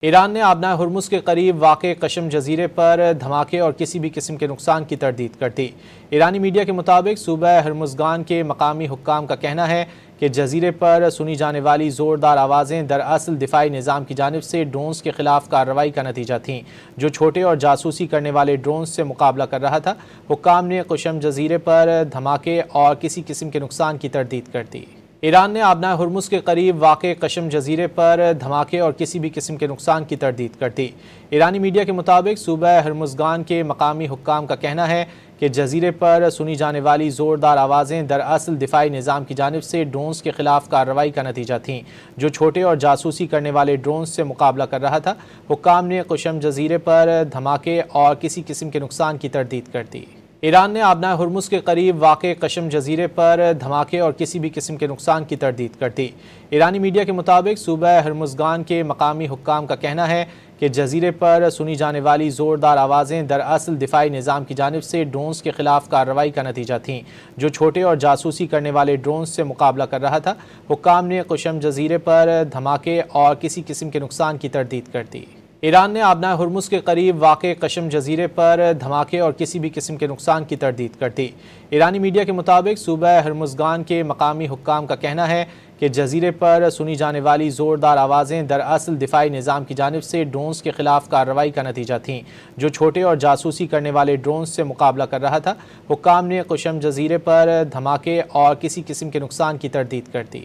ایران نے آبنائے ہرمز کے قریب واقع قشم جزیرے پر دھماکے اور کسی بھی قسم کے نقصان کی تردید کر دی۔ ایرانی میڈیا کے مطابق صوبہ ہرمزگان کے مقامی حکام کا کہنا ہے کہ جزیرے پر سنی جانے والی زوردار آوازیں دراصل دفاعی نظام کی جانب سے ڈرونز کے خلاف کارروائی کا نتیجہ تھیں، جو چھوٹے اور جاسوسی کرنے والے ڈرونز سے مقابلہ کر رہا تھا۔ حکام نے قشم جزیرے پر دھماکے اور کسی قسم کے نقصان کی تردید کر دی۔ ایران نے آبنائے ہرمز کے قریب واقع قشم جزیرے پر دھماکے اور کسی بھی قسم کے نقصان کی تردید کر دی۔ ایرانی میڈیا کے مطابق صوبہ ہرمزگان کے مقامی حکام کا کہنا ہے کہ جزیرے پر سنی جانے والی زوردار آوازیں دراصل دفاعی نظام کی جانب سے ڈرونز کے خلاف کارروائی کا نتیجہ تھیں، جو چھوٹے اور جاسوسی کرنے والے ڈرونز سے مقابلہ کر رہا تھا۔ حکام نے قشم جزیرے پر دھماکے اور کسی قسم کے نقصان کی تردید کر دی۔ ایران نے آبنائے ہرمز کے قریب واقع قشم جزیرے پر دھماکے اور کسی بھی قسم کے نقصان کی تردید کر دی۔ ایرانی میڈیا کے مطابق صوبہ ہرمزگان کے مقامی حکام کا کہنا ہے کہ جزیرے پر سنی جانے والی زوردار آوازیں دراصل دفاعی نظام کی جانب سے ڈرونز کے خلاف کارروائی کا نتیجہ تھیں، جو چھوٹے اور جاسوسی کرنے والے ڈرونز سے مقابلہ کر رہا تھا۔ حکام نے قشم جزیرے پر دھماکے اور کسی قسم کے نقصان کی تردید کر دی۔ ایران نے آبنائے ہرمز کے قریب واقع قشم جزیرے پر دھماکے اور کسی بھی قسم کے نقصان کی تردید کر دی۔ ایرانی میڈیا کے مطابق صوبہ ہرمزگان کے مقامی حکام کا کہنا ہے کہ جزیرے پر سنی جانے والی زوردار آوازیں دراصل دفاعی نظام کی جانب سے ڈرونز کے خلاف کارروائی کا نتیجہ تھیں، جو چھوٹے اور جاسوسی کرنے والے ڈرونز سے مقابلہ کر رہا تھا۔ حکام نے قشم جزیرے پر دھماکے اور کسی قسم کے نقصان کی تردید کر دی۔